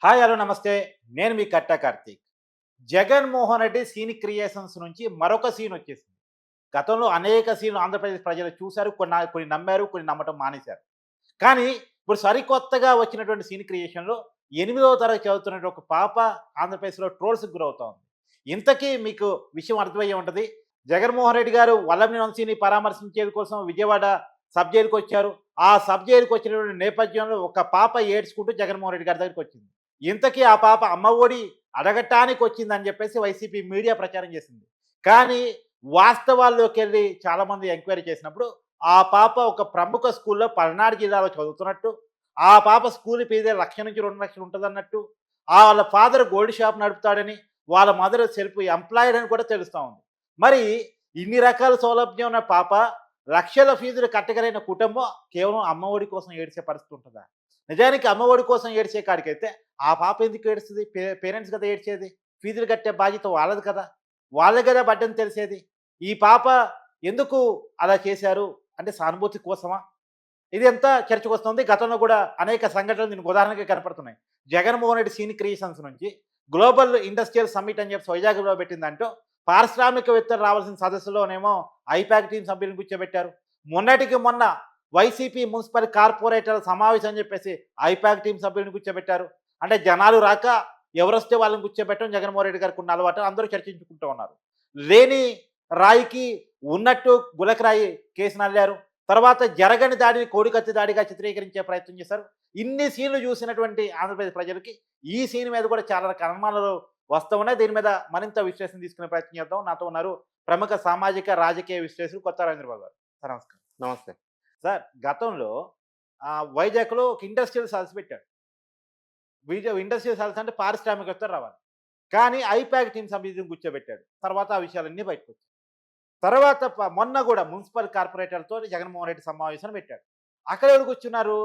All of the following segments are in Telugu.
హాయ్ హలో నమస్తే. నేను మీ కట్టా కార్తీక్. 'జగన్మోహన్ రెడ్డి' సీన్ క్రియేషన్స్ నుంచి మరొక సీన్ వచ్చేసింది. గతంలో అనేక సీన్‌లు ఆంధ్రప్రదేశ్ ప్రజలు చూసారు. కొన్ని నమ్మారు, కొన్ని నమ్మటం మానేశారు. కానీ ఇప్పుడు సరికొత్తగా వచ్చినటువంటి సీన్ క్రియేషన్‌లో 8వ తరగతి చదువుతున్న ఒక పాప ఆంధ్రప్రదేశ్‌లో ట్రోల్స్‌కి గురవుతా ఉంది. ఇంతకీ మీకు విషయం అర్థమయ్యే ఉంటది. జగన్మోహన్ రెడ్డి గారు వల్లభనేని వంశీని పరామర్శించేది కోసం విజయవాడ సబ్ జైలుకొచ్చారు. ఆ సబ్ జైలుకొచ్చినటువంటి నేపథ్యంలో ఒక పాప ఏడ్చుకుంటూ జగన్మోహన్ రెడ్డి గారి దగ్గరికొచ్చింది. ఇంతకీ ఆ పాప అమ్మ ఒడి అడగటానికొచ్చిందని చెప్పేసి వైసీపీ మీడియా ప్రచారం చేసింది. కానీ వాస్తవాల్లోకెళ్ళి చాలామంది ఎంక్వైరీ చేసినప్పుడు ఆ పాప ఒక ప్రముఖ స్కూల్‌లో పల్నాడు జిల్లాలో చదువుతున్నట్టు, ఆ పాప స్కూల్ ఫీజే 1,00,000-2,00,000 ఉంటదన్నట్టు, వాళ్ళ ఫాదర్ గోల్డ్ షాప్ నడుపుతాడని, వాళ్ళ మదర్ సెల్ఫ్ ఎంప్లాయిడ్ అని కూడా తెలుస్తా ఉంది. మరి ఇన్ని రకాల సౌలభ్యం ఉన్న పాప, లక్షల ఫీజులు కట్టగలిగిన కుటుంబం కేవలం అమ్మ ఒడి కోసం ఏడ్చే పరిస్థితి ఉంటదా? నిజానికి అమ్మ ఒడి కోసం ఏడ్చే కాడికైతే ఆ పాప ఎందుకు ఏడుస్తది? పేరెంట్స్ కదా ఏడ్చేది. ఫీజులు కట్టే బాధ్యత వాళ్ళది కదా! వాళ్ళే కదా బడ్డని తెలిసేది. ఈ పాప ఎందుకు అలా చేశారు? అంటే సానుభూతి కోసమా? ఇదంతా చర్చకొస్తుంది. గతంలో కూడా అనేక సంఘటనలు దీనికి ఉదాహరణగా కనపడుతున్నాయి. జగన్మోహన్ రెడ్డి సీన్ క్రియేషన్స్ నుంచి గ్లోబల్ ఇండస్ట్రియల్ సమ్మిట్ అని చెప్పి వైజాగ్‌లో పెట్టిందంటూ పారిశ్రామికవేత్తలు రావాల్సిన సదస్సులోనేమో ఐపాక్ టీమ్ సభ్యులను కూర్చోబెట్టారు. మొన్నటికి మొన్న వైసీపీ మున్సిపల్ కార్పొరేటర్ల సమావేశం అని చెప్పేసి ఐపాక్ టీమ్ సభ్యులను కూర్చోబెట్టారు. అంటే జనాలు రాక ఎవరొస్తే వాళ్ళని కూర్చోబెట్టడం జగన్మోహన్ రెడ్డి గారికి ఉన్న అలవాటు. అందరూ చర్చించుకుంటూ ఉన్నారు. లేని రాయికి ఉన్నట్టు గులకరాయి కేసునల్లారు. తర్వాత జరగని దాడిని కోడికత్తి దాడిగా చిత్రీకరించే ప్రయత్నం చేశారు. ఇన్ని సీన్‌లు చూసినటువంటి ఆంధ్రప్రదేశ్ ప్రజలకి ఈ సీన్ మీద కూడా చాలా రకాల అనుమానాలు వస్తూ ఉన్నాయి. దీని మీద మరింత విశ్లేషణ తీసుకునే ప్రయత్నం చేద్దాం. నాతో ఉన్నారు ప్రముఖ సామాజిక, రాజకీయ విశ్లేషకులు కొత్త రవీంద్రబాబు గారు. సార్ నమస్కారం. నమస్తే. సార్ గతంలో వైజాగ్‌లో ఒక ఇండస్ట్రియల్ సాల్స్ పెట్టాడు. ఇండస్ట్రియల్ సాల్స్ అంటే పారిశ్రామికవేత్తలు రావాలి. కానీ ఐపాక్ టీమ్ సభ్యులను కూర్చోబెట్టాడు. తర్వాత ఆ విషయాలన్నీ బయటకొచ్చాయి. తర్వాత మొన్న గూడా మున్సిపల్ కార్పొరేటర్‌తో జగన్మోహన్ రెడ్డి సమావేశం పెట్టాడు. అక్కడ ఎవరు కూర్చున్నారు?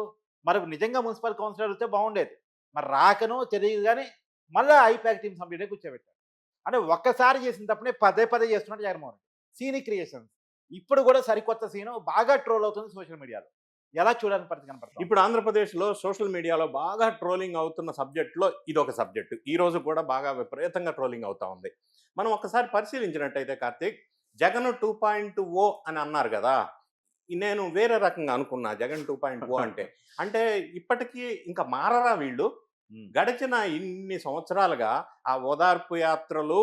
మరి నిజంగా మున్సిపల్ కౌన్సిలర్‌లతో బాగుండేది. మరి రాకనో తెలీదు గానీ, మళ్ళా ఐపాక్ టీమ్ సభ్యుడే కూర్చోబెట్టాడు. అంటే ఒక్కసారి చేసిన తప్పునే పదే పదే చేస్తున్నాడు జగన్మోహన్ రెడ్డి. Cine creations. ఇప్పుడు గూడా సరికొత్త సీను బాగా ట్రోల్ అవుతుంది సోషల్ మీడియాలో. ఎలా చూడని పరిస్థితి కనపడుతోంది? ఇప్పుడు ఆంధ్రప్రదేశ్‌లో సోషల్ మీడియాలో బాగా ట్రోలింగ్ అవుతున్న సబ్జెక్ట్‌లో ఇదొక సబ్జెక్ట్. ఈ రోజు కూడా బాగా విపరీతంగా ట్రోలింగ్ అవుతా ఉంది. మనం ఒక్కసారి పరిశీలించినట్టయితే కార్తీక్, జగన్ 2.0 అని అన్నారు గదా! నేను వేరే రకంగా అనుకున్నా జగన్ 2.0 అంటే. అంటే ఇప్పటికీ ఇంకా మారరా వీళ్ళు? హ్మ్. గడిచిన ఇన్ని సంవత్సరాలుగా ఆ ఓదార్పు యాత్రలు,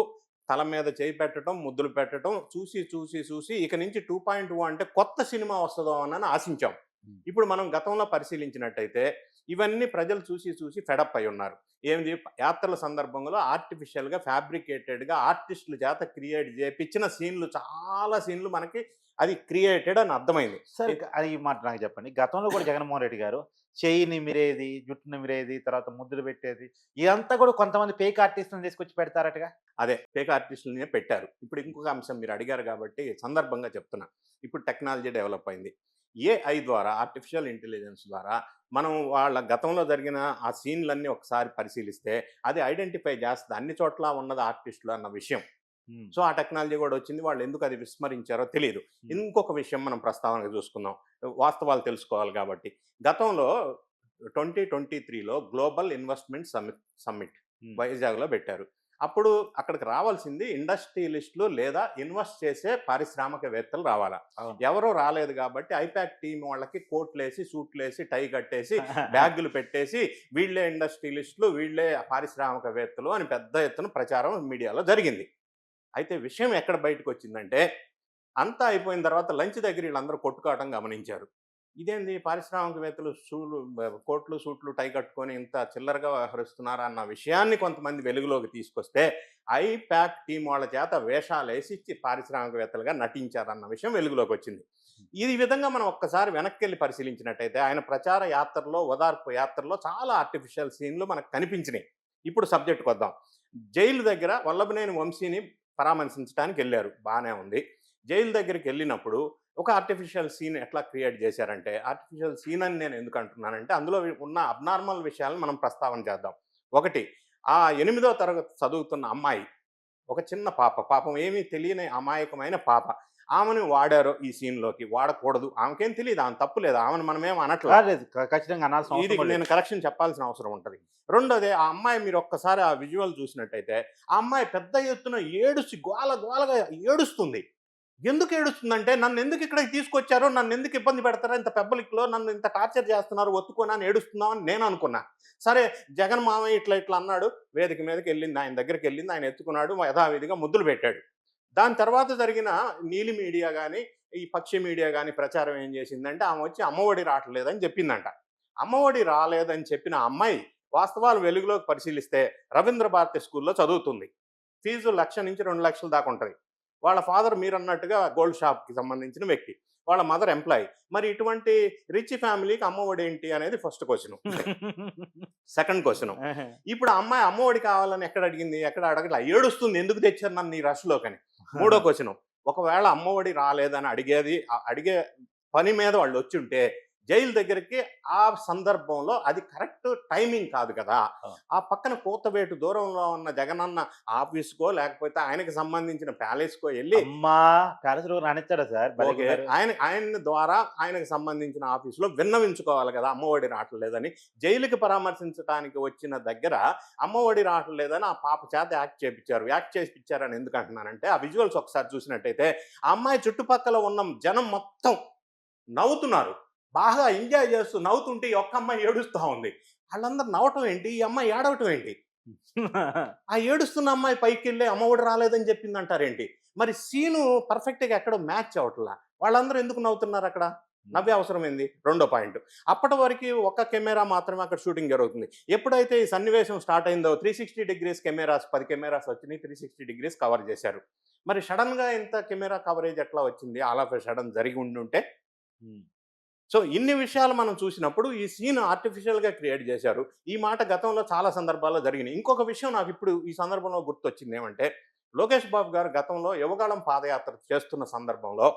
తల మీద చేయి పెట్టటం, ముద్దులు పెట్టటం చూసి ఇక నుంచి 2.0 అంటే కొత్త సినిమా వస్తదోనని ఆశించాం. హ్మ్. ఇప్పుడు మనం గతంలో పరిశీలించినట్టయితే ఇవన్నీ ప్రజలు చూసి ఫెడప్ అయి ఉన్నారు. ఏంది యాత్రల సందర్భంలో ఆర్టిఫిషియల్‌గా, ఫ్యాబ్రికేటెడ్‌గా ఆర్టిస్టుల చేత క్రియేట్ చేపిచ్చిన సీన్‌లు చాలా సీన్‌లు మనకి అది క్రియేటెడ్ అని అర్థమైంది. సరే అది ఈ మాట నాకు చెప్పండి. గతంలో కూడా జగన్మోహన్ రెడ్డి గారు చెయ్యి నిమిరేది, జుట్టు నిమిరేది, తర్వాత ముద్దులు పెట్టేది. ఇదంతా కూడా కొంతమంది ఫేక్ ఆర్టిస్ట్‌లని తీసుకొచ్చి పెడతారటగా? అదే ఫేక్ ఆర్టిస్టులనే పెట్టారు. ఇప్పుడు ఇంకొక అంశం మీరు అడిగారు కాబట్టి సందర్భంగా చెప్తున్నా. ఇప్పుడు టెక్నాలజీ డెవలప్ అయింది. ఏఐ ద్వారా ఆర్టిఫిషియల్ ఇంటెలిజెన్స్ ద్వారా మనం వాళ్ళ గతంలో జరిగిన ఆ సీన్‌లన్నీ ఒకసారి పరిశీలిస్తే అది ఐడెంటిఫై చేస్తది. అన్ని చోట్ల ఉన్నది ఆర్టిస్టులు అన్న విషయం. హ్మ్. సో, ఆ టెక్నాలజీ గూడా వచ్చింది. వాళ్ళు ఎందుకు అది విస్మరించారో తెలీదు. హ్మ్. ఇంకొక విషయం మనం ప్రస్తావనకు చూసుకుందాం. వాస్తవాలు తెలుసుకోవాలి కాబట్టి. గతంలో 2023లో గ్లోబల్ ఇన్వెస్ట్‌మెంట్ సమ్మిట్ హ్మ్. వైజాగ్‌లో పెట్టారు. అప్పుడు అక్కడికి రావాల్సింది ఇండస్ట్రియలిస్టులు లేదా ఇన్వెస్ట్ చేసే పారిశ్రామికవేత్తలు రావాలా. అవును. ఎవరు రాలేదు కాబట్టి ఐపాక్ టీమ్ వాళ్ళకి కోట్‌లేసి, సూట్‌లేసి, టై కట్టేసి, బ్యాగులు పెట్టేసి వీళ్ళే ఇండస్ట్రియలిస్టులు, వీళ్ళే పారిశ్రామికవేత్తలు అని పెద్ద ఎత్తున ప్రచారం మీడియాలో జరిగింది. అయితే విషయం ఎక్కడ బయటకొచ్చిందంటే, అంతా అయిపోయిన తర్వాత లంచ్ దగ్గర ఈళ్ళందరూ కొట్టుకోవటం గమనించారు. ఇదేంది పారిశ్రామికవేత్తలు కోట్లు, సూట్లు, టై కట్టుకొని ఇంత చిల్లరగా వ్యవహరిస్తున్నారా అన్న విషయాన్ని కొంతమంది వెలుగులోకి తీసుకొస్తే, ఐపాక్ టీమ్ వాళ్ళ చేత వేషాలేసి పారిశ్రామికవేత్తలుగా నటించారన్న విషయం వెలుగులోకొచ్చింది. ఈ విధంగా మనం ఒక్కసారి వెనక్కెళ్ళి పరిశీలించినట్టయితే, ఆయన ప్రచార యాత్రలో, ఓదార్పు యాత్రలో చాలా ఆర్టిఫిషియల్ సీన్‌లు మనకు కనిపించినియి. ఇప్పుడు సబ్జెక్ట్‌కొద్దాం. జైలు దగ్గర వల్లభనేని వంశీని పరామర్శించడానికెళ్లారు. బానే ఉంది. జైలు దగ్గరికెళ్ళినప్పుడు ఒక ఆర్టిఫిషియల్ సీన్ ఎట్లా క్రియేట్ చేశారంటే, ఆర్టిఫిషియల్ సీన్ అని నేను ఎందుకు అంటున్నానంటే, అందులో ఉన్న అబ్నార్మల్ విషయాలను మనం ప్రస్తావన చేద్దాం. ఒకటి, ఆ 8దో తరగతి చదువుతున్న అమ్మాయి, ఒక చిన్న పాప. పాపం ఏమీ తెలియని అమాయకమైన పాప. ఆమెను వాడారో ఈ సీన్లోకి, వాడకూడదు, ఆమెకేం తెలియదు, ఆమె తప్పు లేదు, ఆమెను మనమేం అనట్లా. లేదు. ఖచ్చితంగా అనాల్సిన ఇది అవసరం కూడా లేదు. నేను కరెక్షన్ చెప్పాల్సిన అవసరం ఉంటది. రెండోది, ఆ అమ్మాయి మీరు ఒక్కసారి ఆ విజువల్ చూసినట్టయితే, ఆ అమ్మాయి పెద్ద ఎత్తున ఏడుసి గోల గోలగా ఏడుస్తుంది. ఎందుకు ఏడుస్తుందంటే, నన్నెందుకు ఇక్కడికి తీసుకొచ్చారో, నన్నెందుకు ఇబ్బంది పెడతారో, ఇంత పబ్లిక్‌లో నన్ను ఇంత టార్చర్ చేస్తున్నారు, ఒత్తుకోనా అని ఏడుస్తున్నామని నేను అనుకున్నా. సరే, జగన్ మామయ్య ఇట్లా ఇట్లా అన్నాడు, వేదిక మీదకెళ్ళింది, ఆయన దగ్గరికెళ్ళింది, ఆయన ఎత్తుకున్నాడు, యథావిధిగా ముద్దులు పెట్టాడు. దాని తర్వాత జరిగిన నీలి మీడియా గాని, ఈ పక్షి మీడియా గాని ప్రచారం ఏం చేసిందంటే, ఆమె వచ్చి అమ్మఒడి రావట్లేదని చెప్పిందంట. అమ్మఒడి రాలేదని చెప్పిన అమ్మాయి వాస్తవాలు వెలుగులోకి పరిశీలిస్తే రవీంద్ర భారతి స్కూల్‌లో చదువుతుంది. ఫీజు 1,00,000 నుంచి 2,00,000 దాకా ఉంటది. వాళ్ళ ఫాదర్ మీరన్నట్టుగా గోల్డ్ షాప్‌కి సంబంధించిన వ్యక్తి. వాళ్ళ మదర్ ఎంప్లాయీ. మరి ఇటువంటి రిచ్ ఫ్యామిలీకి అమ్మఒడి ఏంటి అనేది ఫస్ట్ క్వెషను. Second question. ఇప్పుడు ఆ అమ్మాయి అమ్మఒడి కావాలని ఎక్కడ అడిగింది? ఎక్కడ అడగట్లా. ఏడుస్తుంది, ఎందుకు తెచ్చారు నన్ను ఈ రష్‌లోకని. మూడో క్వెషను. ఒకవేళ అమ్మఒడి రాలేదని అడిగే పని మీద వాళ్ళొచ్చుంటే జైలు దగ్గరికి ఆ సందర్భంలో అది కరెక్ట్ టైమింగ్ కాదు కదా. ఆ పక్కన కూతవేటు దూరంలో ఉన్న జగనన్న ఆఫీస్‌కో, లేకపోతే ఆయనకి సంబంధించిన ప్యాలెస్‌కో ఎళ్లి అమ్మా! ప్యాలెస్‌లో రానిచ్చాడా సార్? భలే ఓకే. కుదిరారు. ఆయన ద్వారా ఆయనకు సంబంధించిన ఆఫీస్‌లో విన్నవించుకోవాలి కదా, అమ్మఒడి రావట్లేదని. జైలుకి పరామర్శించడానికి వచ్చిన దగ్గర అమ్మఒడి రావట్లేదని ఆ పాప చేత యాక్ట్ చేపిచ్చారు. యాక్ట్ చేపిచ్చారని ఎందుకు అంటున్నానంటే, ఆ విజువల్స్ ఒకసారి చూసినట్టయితే, ఆ అమ్మాయి చుట్టుపక్కల ఉన్న జనం మొత్తం నవ్వుతున్నారు. బాగా ఎంజాయ్ చేస్తూ నవ్వుతుంటే ఈ ఒక్క అమ్మాయి ఏడుస్తా ఉంది. ఆళ్ళందరూ నవ్వటం ఏంటి? ఈ అమ్మాయి ఏడవటం ఏంటి? ఆ ఏడుస్తున్న అమ్మాయి పైకెళ్ళి అమ్మఒడి రాలేదని చెప్పిందంటారేంటి? మరి సీను పర్ఫెక్ట్‌గా ఎక్కడో మ్యాచ్ అవ్వట్లా. వాళ్ళందరూ ఎందుకు నవ్వుతున్నారక్కడ? నవ్వే అవసరం ఏంది? రెండో పాయింట్. అప్పటి వరకి ఒక్క కెమెరా మాత్రమే అక్కడ షూటింగ్ జరుగుతుంది. ఎప్పుడైతే ఈ సన్నివేశం స్టార్ట్ అయిందో 360 డిగ్రీస్ కెమెరాస్ 10 కెమెరాస్ వచ్చినాయి. 360 డిగ్రీస్ కవర్ చేశారు. మరి సడెన్‌గా ఇంత కెమెరా కవరేజ్ ఎట్లా వచ్చింది? ఆల్ ఆఫ్ ఎ సడెన్ జరిగి ఉండుంటే? హ్మ్. సో, ఇన్ని విషయాలు మనం చూసినప్పుడు ఈ సీన్ ఆర్టిఫిషియల్‌గా క్రియేట్ చేశారు. ఈ మాట గతంలో చాలా సందర్భాల్లో జరిగినాయి. ఇంకొక విషయం నాకిప్పుడు ఈ సందర్భంలో గుర్తొచ్చిందేమంటే, లోకేష్ బాబు గారు గతంలో యువగళం పాదయాత్ర చేస్తున్న సందర్భంలో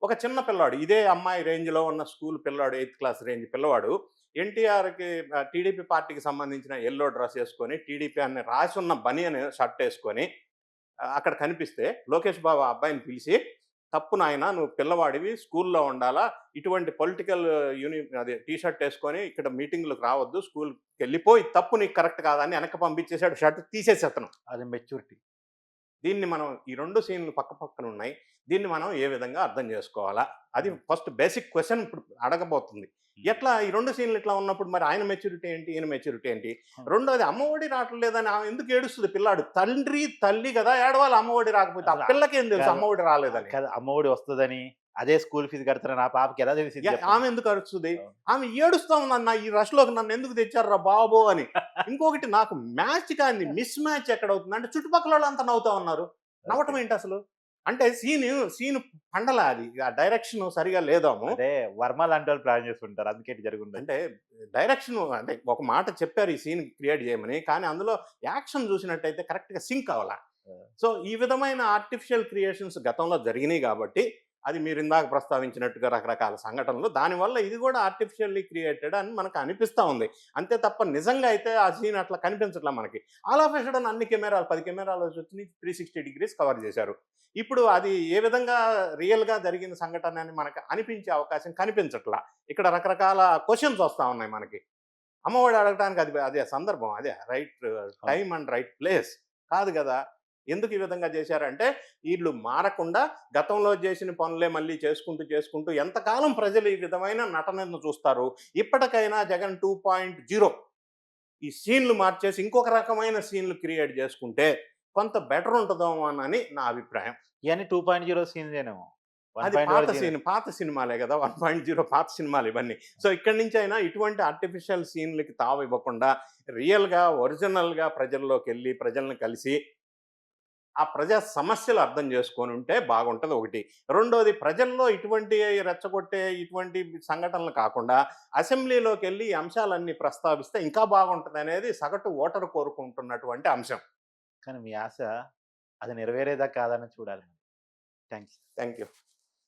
ఒక చిన్న పిల్లాడు, ఇదే అమ్మాయి రేంజ్‌లో ఉన్న స్కూల్ పిల్లాడు, 8థ్ క్లాస్ రేంజ్ పిల్లవాడు ఎన్టీఆర్‌కి టీడీపీ పార్టీకి సంబంధించిన యెల్లో డ్రెస్ ఏసుకొని, టీడీపీ అని రాసున్న బనియన్ షర్ట్ ఏసుకొని అక్కడ కనిపిస్తే, లోకేష్ బాబు ఆ అబ్బాయిని పిలిచి, "తప్పు నాయనా, నువ్వు పిల్లవాడివి, స్కూల్‌లో ఉండాలా. ఇటువంటి పొలిటికల్ అదే టీ షర్ట్ ఏసుకొని ఇక్కడ మీటింగ్‌లకు రావద్దు. స్కూల్‌కెళ్ళిపో. ఇది తప్పు, నీకు కరెక్ట్ కాదు" అని వెనక్కి పంపించేసాడు. షర్ట్ తీసేసి అతను. అది మెచ్యూరిటీ. దీన్ని మనం ఈ 2 సీన్‌లు పక్క పక్కన ఉన్నాయి. దీన్ని మనం ఏ విధంగా అర్థం చేసుకోవాలా? అది ఫస్ట్ బేసిక్ క్వెషన్ ఇప్పుడు అడగబోతుంది. ఎట్లా ఈ 2 సీన్‌లు ఇట్లా ఉన్నప్పుడు మరి ఆయన మెచ్యూరిటీ ఏంటి? ఈయన మెచ్యూరిటీ ఏంటి? రెండోది, అమ్మఒడి రావట్లేదని ఆమె ఎందుకు ఏడుస్తది పిల్లాడు? తండ్రి, తల్లి కదా ఏడవాలి అమ్మఒడి రాకపోతే. ఆ అసలు పిల్లకేం తెలుసు కాదు. అమ్మఒడి రాలేదని? కాదు, అమ్మఒడి వస్తదని, అదే స్కూల్ ఫీజ్ కడతారని ఆ పాపకి ఎలా తెలిసిద్ది చెప్పండి? ఆమె ఎందుకు అరుస్తది? అవును. ఆమె ఏడుస్తా ఉందన్న, ఈ రష్‌లోకి నన్నెందుకు తెచ్చారురా బాబు అని. ఇంకొకటి, నాకు మ్యాచ్ కాంది, మిస్ మ్యాచ్ ఎక్కడవుతుంది అంటే చుట్టుపక్కలోళ్ళంతా నవ్వుతా ఉన్నారు. నవ్వటం ఏంటసలు? అంటే సీను పండలా అది. ఆ డైరెక్షన్ సరిగా లేదేమో. అంటే వర్మ లాంటోళ్ళు ప్లాన్ చేసుంటారు. అందుకే ఇటు జరుగుండదు. అంటే డైరెక్షన్, అంటే ఒక మాట చెప్పారు ఈ సీన్ క్రియేట్ చేయమని. కానీ అందులో యాక్షన్ చూసినట్టయితే కరెక్ట్‌గా సింక్ అవ్వలా. సో, ఈ విధమైన ఆర్టిఫిషియల్ క్రియేషన్స్ గతంలో జరిగినాయి కాబట్టి, అది మీరు ఇందాక ప్రస్తావించినట్టుగా రకరకాల సంఘటనలు, దానివల్ల ఇది కూడా ఆర్టిఫిషియల్లీ క్రియేటెడ్ అని మనకు అనిపిస్తా ఉంది. అంతే తప్ప నిజంగా అయితే ఆ సీన్ అట్లా కనిపించట్లా మనకి. ఆల్ ఆఫ్ ఎ సడెన్ అన్ని కెమెరాలు 10 కెమెరాలు వచ్చినాయి. 360 డిగ్రీస్ కవర్ చేశారు. ఇప్పుడు అది ఏ విధంగా రియల్‌గా జరిగిన సంఘటన అని మనకు అనిపించే అవకాశం కనిపించట్లా. ఇక్కడ రకరకాల క్వెషన్స్ వస్తా ఉన్నాయి మనకి. అమ్మఒడి అడగటానికి అదే సందర్భం. అదే right time and right place కాదు గదా! ఎందుకు ఈ విధంగా చేశారంటే, ఈళ్ళు మారకుండా గతంలో చేసిన పనులే మళ్ళీ చేసుకుంటూ ఎంతకాలం ప్రజలు ఈ విధమైన నటనను చూస్తారు? ఇప్పటికైనా జగన్ 2.0 ఈ సీన్‌లు మార్చేసి ఇంకొక రకమైన సీన్‌లు క్రియేట్ చేసుకుంటే కొంత బెటర్ ఉంటదేమోనని నా అభిప్రాయం. ఇయన్నీ 2.0 సీన్సేనేమో. అది 1.0 పాత సినిమాలే గదా! 1.0 పాత సినిమాలు ఇవన్నీ. సో, ఇక్కడి నుంచైనా ఇటువంటి ఆర్టిఫిషియల్ సీన్‌లకి తావివ్వకుండా రియల్‌గా, ఒరిజినల్‌గా ప్రజల్లోకెళ్ళి ప్రజల్ని కలిసి ఆ ప్రజా సమస్యలు అర్థం చేసుకొనుంటే బాగుంటది ఒకటి. రెండోది, ప్రజల్లో ఇటువంటి రెచ్చగొట్టే ఇటువంటి సంఘటనలు కాకుండా అసెంబ్లీలోకెళ్ళి ఈ అంశాలన్నీ ప్రస్తావిస్తే ఇంకా బాగుంటదనేది సగటు ఓటరు కోరుకుంటున్నటువంటి అంశం. కానీ మీ ఆశ అది నెరవేరేదా కాదా అని చూడాలి. థాంక్స్. Thank you.